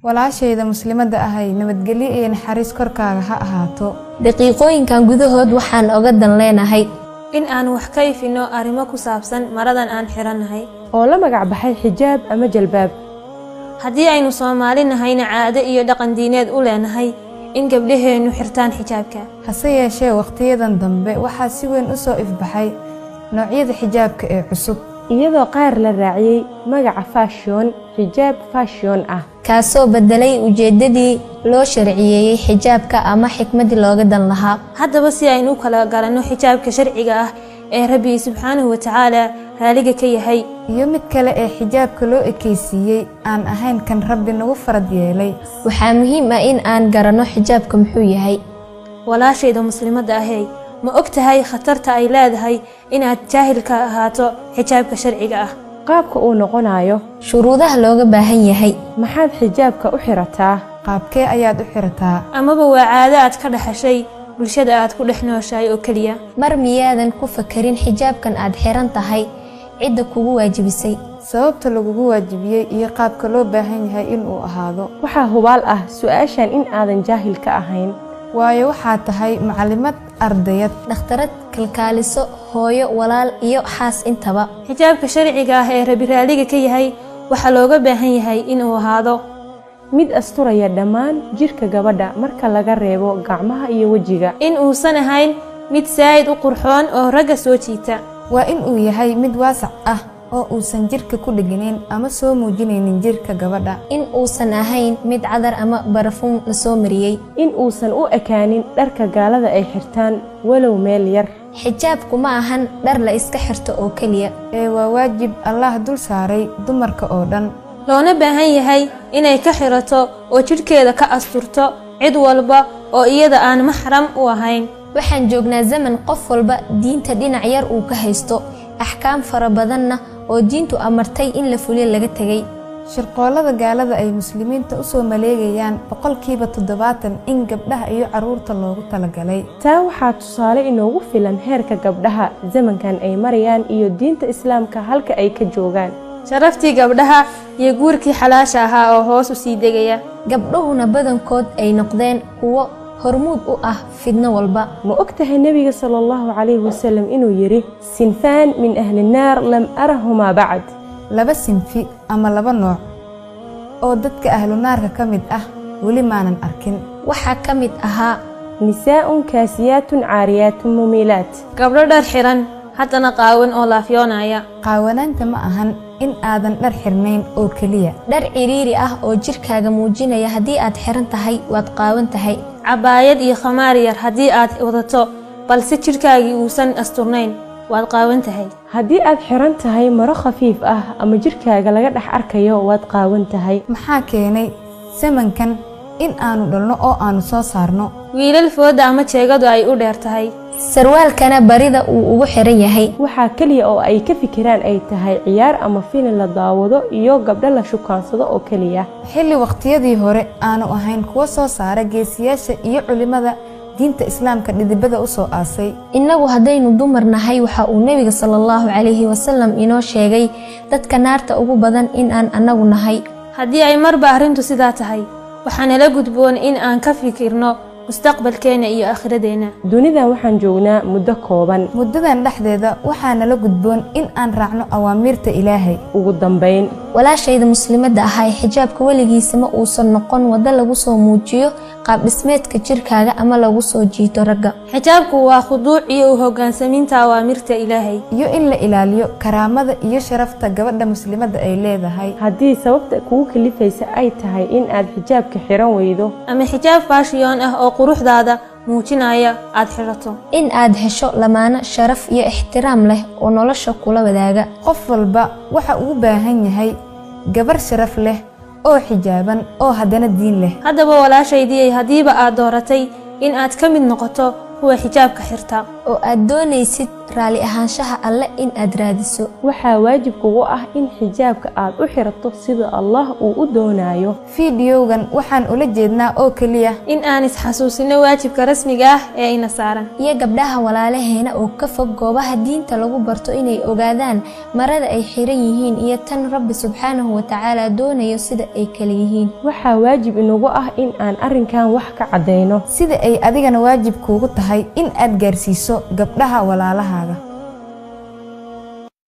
walaashayda muslimadda ahay nabadgelyo iyo naxariis korkaaga ha ahaato. daqiiqooyinkan gudahood waxaan oga dan leenahay in aan wax ka ifino arrimo ku saabsan maradan aan xiranahay oo la magac baxay xijaab ama jalbaab. haddii aynu Soomaali nahayna caado iyo dhaqan diineed u leenahay in gabdhaheenu xirtaan xijaabka. hase yeeshee waqtiyadan dambe waxaa si weyn u soo ifbaxay noocyada xijaabka ee cusub, iyadoo qaar la raaciyay magaca fashion, xijaab fashion ah, kaasoo bedelay ujeedadii loo sharciyeeyay xijaabka ama xikmadii looga dan lahaa. haddaba si aynu kala garanno xijaabka sharciga ah ee Rabbi subxaanahu wa ta'ala raaliga ka yahay iyo mid kale ee xijaabka loo ekeysiiyey aan ahayn kan Rabbi nagu farad yeelay, waxaa muhiim ah in aan garanno xijaabka muxuu yahay. walaashayda muslimadda ahay ma ogtahay khatarta ay leedahay inaad jaahil ka ahaato xijaabka sharciga ah. qaabka uu noqonayo, shuruudaha looga baahan yahay, maxaad xijaabka u xirataa, qaabkee ayaad u xirataa, amaba waa caado aad ka dhaxashay bulshada aad ku dhex nooshahay oo kaliya. mar miyaadan ku fakarin xijaabkan aad xiran tahay cidda kugu waajibisay, sababta lagugu waajibiyey iyo qaabka loo baahan yahay inuu ahaado. waxaa hubaal ah su'aashan in aadan jaahil ka ahayn, waayo waxaa tahay macalimad, ardayad, dhakhtarad, kalkaaliso, hooyo, walaal iyo xaas intaba. xijaabka sharciga ah ee Rabbi raaliga ka yahay waxaa looga baahan yahay inuu ahaado mid asturaya dhammaan jirka gabadha marka laga reebo gacmaha iyo wejiga, in uusan ahayn mid saa'id u qurxoon oo ragga soo jiita. waa in uu yahay mid waasac ah oo uusan jirka ku dhiginin ama soo muujinaynin jirka gabadha, in uusan ahayn mid cadar ama barafuun la soo mariyey, in uusan u ekaanin dharka gaalada ay xirtaan walow meel yar. xijaabku ma ahan dhar la iska xirto oo keliya, ee waa waajib Allah dul saaray dumarka oo dhan, loona baahan yahay inay ka xirato oo jidhkeeda ka asturto cid walba oo iyada aan maxram u ahayn. waxaan joognaa zaman qof walba diinta dhinac yar uu ka haysto, axkaam fara badanna oo diintu amartay in la fuliyo laga tegay. shirqoolada gaalada ay muslimiinta u soo maleegayaan 70% in gabdhaha iyo caruurta loogu talagalay. taa waxaa tusaale inoogu filan heerka gabdhaha zamankan ay marayaan iyo diinta islaamka halka ay ka joogaan. sharaftii gabdhaha iyo guurkii xalaasha ahaa oo hoos u sii degaya. gabdhuhuna badankood ay noqdeen kuwo hormuud u ah fidno walba. ma ogtahay nabiga sallallahu alayhi wasallam inuu yiri sinfaan min ahli naar lam arahuma ba'd, laba sinfi ama laba nooc oo dadka ahlu naarka ka mid ah weli maanan arkin. waxaa ka mid ahaa nisaa'un kaasiyaatun caariyaatun mumilaat, gabdho dhar xiran haddana qaawan oo laafyoonaya. qaawanaanta ma ahan in aadan dhar xirnayn oo keliya, dhar ciriiri ah oo jirkaaga muujinaya haddii aad xiran tahay waad qaawan tahay. cabaayad iyo khamaar yar haddii aad wadato balse jidhkaagii uusan asturnayn waad qaawan tahay. haddii aad xiran tahay maro khafiif ah ama jirkaaga laga dhex arkayo waad qaawan tahay. maxaa keenay zamankan in aanu dhalno oo aanu soo saarno wiilal fooda ama jeegadu ay u dheer tahay, sarwaalkana barida uu ugu xiran yahay. waxaa kaliya oo ay ka fikiraan ay tahay ciyaar ama filin la daawado iyo gabdho la shukaansado oo kaliya, xilli waqtiyadii hore aanu ahayn kuwa soo saara geesiyaasha iyo culimada diinta islaamka dhidibada u soo aasay. innagu haddaynu dumar nahay waxa uu nebiga sallallahu calayhi wasallam inoo sheegay dadka naarta ugu badan in aan annagu nahay. haddii ay marba arrintu sidaa tahay waxaa nala gudboon in aan ka fikirno mustaqbalkeena iyo aakhiradeenna. dunidan waxaan joognaa muddo kooban, muddadan dhexdeeda waxaa nala gudboon in aan raacno awaamiirta Ilaahay. ugu dambayn walaashayda muslimadda ahay xijaabka weligiisa ma uusan noqon waddo lagu soo muujiyo qaab dhismeedka jirkaaga ama lagu soo jiito ragga. xijaabku waa khuduuc iyo u hoggaansamiinta awaamirta Ilaahay iyo in la ilaaliyo karaamada iyo sharafta gabadha muslimadda ay leedahay. haddii sababta kugu kalifaysa ay tahay in aad xijaabka xiran weydo ama xijaab fashion ah oo quruxdaada muujinaya aad xirato, in aad hesho lamaano sharaf iyo ixtiraam leh oo nolosha kula wadaaga. qof walba waxa uu u baahan yahay gabar sharaf leh oo xijaaban oo haddana diin leh. haddaba walaashaydii haddiiba aad dooratay in aad ka mid noqoto kuwa xijaabka xirta oo aad doonaysid raali ahaanshaha alle in aad raadiso, waxaa waajib kugu ah in xijaabka aad u xirato sida Allah uu u doonayo. fiidiyowgan waxaan ula jeednaa oo keliya in aan isxasuusino waajibka rasmiga ah ee ina saaran, iyo gabdhaha walaalaheena oo ka fog goobaha diinta lagu barto inay ogaadaan marada ay xiran yihiin iyo tan Rabbi subxaanahu wa tacaala doonayo sida ay kala yihiin. waxaa waajib inagu ah in aan arrinkan wax ka cadeyno, sida ay adigana waajib kuugu tahay in aad gaarsiiso gabdhaha walaalahaaga.